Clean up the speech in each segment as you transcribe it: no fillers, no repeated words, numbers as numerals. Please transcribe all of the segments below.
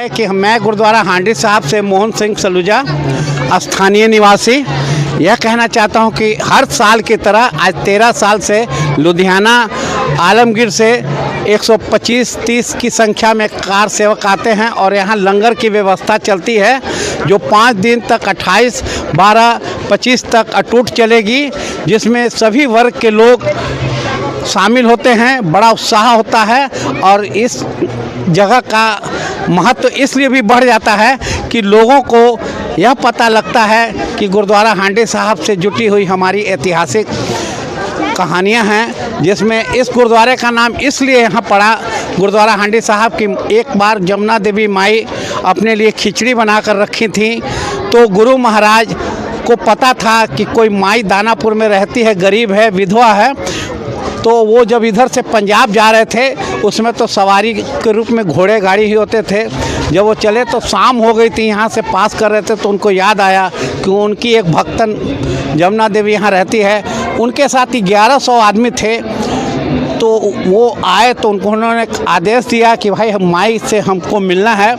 कि मैं गुरुद्वारा हांडी साहब से मोहन सिंह सलूजा, स्थानीय निवासी, यह कहना चाहता हूं कि हर साल की तरह आज 13 साल से लुधियाना आलमगीर से 125-30 की संख्या में कार सेवक आते हैं और यहाँ लंगर की व्यवस्था चलती है जो 5 दिन तक 28, 12, 25 तक अटूट चलेगी, जिसमें सभी वर्ग के लोग शामिल होते हैं। बड़ा उत्साह होता है और इस जगह का महत्व इसलिए भी बढ़ जाता है कि लोगों को यह पता लगता है कि गुरुद्वारा हांडी साहब से जुटी हुई हमारी ऐतिहासिक कहानियां हैं, जिसमें इस गुरुद्वारे का नाम इसलिए यहाँ पड़ा गुरुद्वारा हांडी साहब की एक बार जमुना देवी माई अपने लिए खिचड़ी बना कर रखी थी, तो गुरु महाराज को पता था कि कोई माई दानापुर में रहती है, गरीब है, विधवा है, तो वो जब इधर से पंजाब जा रहे थे उसमें तो सवारी के रूप में घोड़े गाड़ी ही होते थे। जब वो चले तो शाम हो गई थी, यहाँ से पास कर रहे थे तो उनको याद आया कि उनकी एक भक्तन जमुना देवी यहाँ रहती है, उनके साथ ही 1100 आदमी थे। तो वो आए तो उन्होंने आदेश दिया कि भाई हम माई से हमको मिलना है।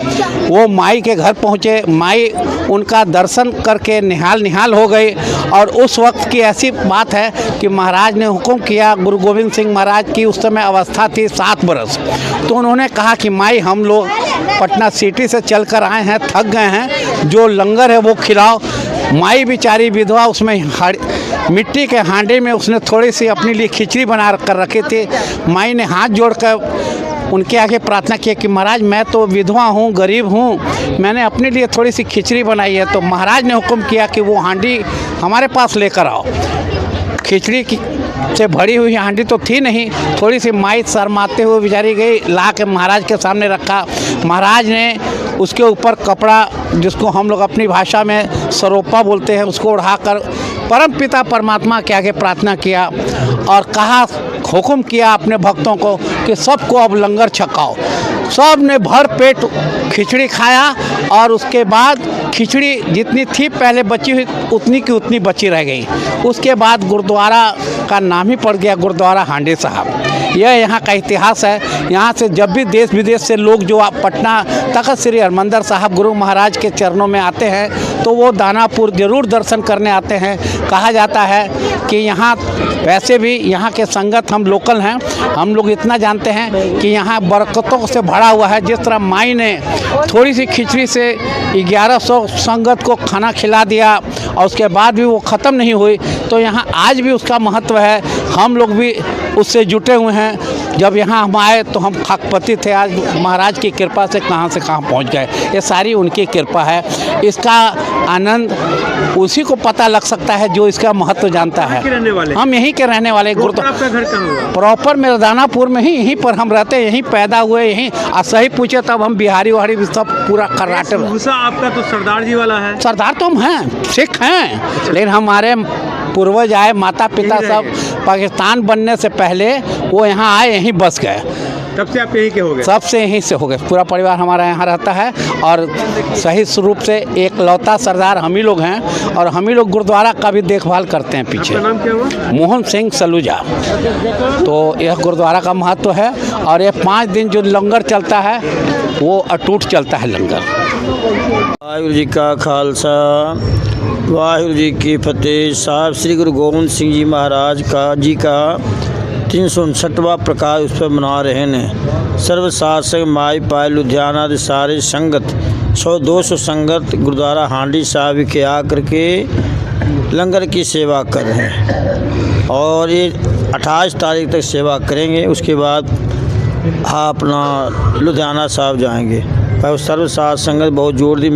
वो माई के घर पहुँचे, माई उनका दर्शन करके निहाल हो गई। और उस वक्त की ऐसी बात है कि महाराज ने हुक्म किया, गुरु गोविंद सिंह महाराज की उस समय अवस्था थी 7 बरस, तो उन्होंने कहा कि माई हम लोग पटना सिटी से चल कर आए हैं, थक गए हैं, जो लंगर है वो खिलाओ। माई बेचारी विधवा उसमें मिट्टी के हांडे में उसने थोड़ी सी अपने लिए खिचड़ी बना कर रखी थी। माई ने हाथ जोड़कर उनके आगे प्रार्थना किया कि महाराज मैं तो विधवा हूँ, गरीब हूँ, मैंने अपने लिए थोड़ी सी खिचड़ी बनाई है। तो महाराज ने हुक्म किया कि वो हांडी हमारे पास लेकर आओ। खिचड़ी की से भरी हुई हांडी तो थी नहीं, थोड़ी सी माई शर्माते हुए बेचारी गई, ला के महाराज के सामने रखा। महाराज ने उसके ऊपर कपड़ा, जिसको हम लोग अपनी भाषा में सरोपा बोलते हैं, उसको उड़ाकर परम पिता परमात्मा के आगे प्रार्थना किया और कहा, हुक्म किया अपने भक्तों को कि सबको अब लंगर छकाओ। सब ने भर पेट खिचड़ी खाया और उसके बाद खिचड़ी जितनी थी पहले बची हुई उतनी की उतनी बची रह गई। उसके बाद गुरुद्वारा का नाम ही पड़ गया गुरुद्वारा हांडी साहब। यह यहाँ का इतिहास है। यहाँ से जब भी देश विदेश से लोग जो पटना तख़्त श्री हरमंदिर साहब गुरु महाराज के चरणों में आते हैं तो वो दानापुर ज़रूर दर्शन करने आते हैं। कहा जाता है कि यहाँ वैसे भी यहाँ के संगत हम लोकल हैं, हम लोग इतना जानते हैं कि यहाँ बरकतों से भरा हुआ है। जिस तरह माई ने थोड़ी सी खिचड़ी से 1100 संगत को खाना खिला दिया और उसके बाद भी वो ख़त्म नहीं हुई, तो यहाँ आज भी उसका महत्व है। हम लोग भी उससे जुटे हुए हैं। जब यहाँ हम आए तो हम खाकपति थे, आज महाराज की कृपा से कहाँ पहुँच गए। ये सारी उनकी कृपा है। इसका आनंद उसी को पता लग सकता है जो इसका महत्व जानता है। हम यहीं के रहने वाले। आपका घर कहाँ हुआ? प्रॉपर मेरा दानापुर में ही, यहीं पर हम रहते हैं, यहीं पैदा हुए, यहीं। सही पूछे तब हम बिहारी वहारी भी सब पूरा कर्नाटक। भूसा आपका तो सरदार जी वाला है। सरदार तो हम हैं, सिख हैं, लेकिन हमारे पूर्वज आए, माता पिता सब पाकिस्तान बनने से पहले वो यहाँ आए, यहीं बस गए। तब से आप यहीं के हो गए? सबसे यहीं से हो गए। पूरा परिवार हमारा यहाँ रहता है और सही रूप से एक लौता सरदार हम ही लोग हैं और हम ही लोग गुरुद्वारा का भी देखभाल करते हैं पीछे। आपका नाम क्या हुआ? मोहन सिंह सलूजा। तो यह गुरुद्वारा का महत्व है और ये 5 दिन जो लंगर चलता है वो अटूट चलता है लंगर। वाहिगुरू जी का खालसा, वाहिगुरू जी की फतेह। साहब श्री गुरु गोविंद सिंह जी महाराज का 359वां प्रकाश उस पर मना रहे हैं। सर्व साध संग माई पाए लुधियाना दे सारे संगत 100-200 संगत गुरुद्वारा हांडी साहब के आकर के लंगर की सेवा कर रहे हैं और ये 28 तारीख तक सेवा करेंगे। उसके बाद अपना लुधियाना साहब जाएंगे। और सर्व साध संगत बहुत जोर दी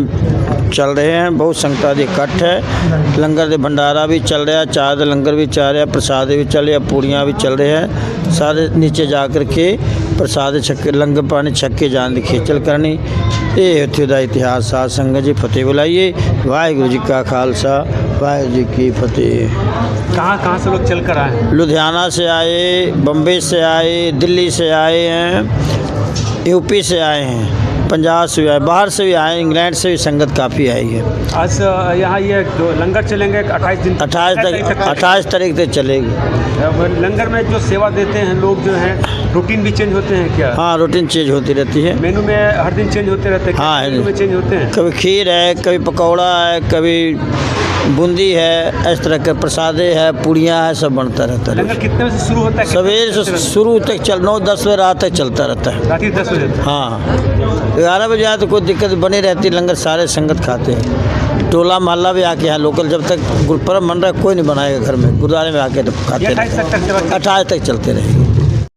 चल रहे हैं, बहुत संगता दी इकट्ठ है। लंगर दे भंडारा भी चल रहा है, चाय का लंगर भी चल रहा है, प्रसाद भी चल रहा, पूड़ियाँ भी चल रहे हैं। सारे नीचे जा कर के प्रसाद छक्के लंगर पानी छक्के जान की खेचल करनी। ये उत्थे का इतिहास। साध संगत जी फतेह बुलाइए। वाहिगुरू जी का खालसा, वाहिगुरू जी की फतेह। कहाँ से लोग चल कर आए? लुधियाना से आए, बम्बई से आए, दिल्ली से आए हैं, यूपी से आए हैं। पंजाब से भी आए, बाहर से भी आए, इंग्लैंड से भी संगत काफ़ी आई है। आज यहाँ ये जो लंगर चलेंगे 28 दिन 28 तारीख तक चलेगी। अब लंगर में जो सेवा देते हैं लोग जो हैं रूटीन भी चेंज होते हैं क्या? हाँ, रूटीन चेंज होती रहती है। मेनू में हर दिन चेंज होते रहते हैं? हाँ, मेनू में चेंज होते हैं। कभी खीर है, कभी पकौड़ा है, कभी बूंदी है, इस तरह के प्रसादे है, पूड़ियाँ है, सब बनता रहता है। लंगर कितने बजे से शुरू होता है? सवेरे से शुरू तक 9-10 बजे रात तक चलता रहता है। रात 10 बजे? हाँ, 11 बजे आए तो कोई दिक्कत बनी रहती, लंगर सारे संगत खाते हैं। टोला मोहल्ला भी आके यहाँ लोकल, जब तक गुरुपर्व मन रहा कोई नहीं बनाएगा घर में, गुरुद्वारे में आके खाते हैं। 28 तक चलते रहेंगे।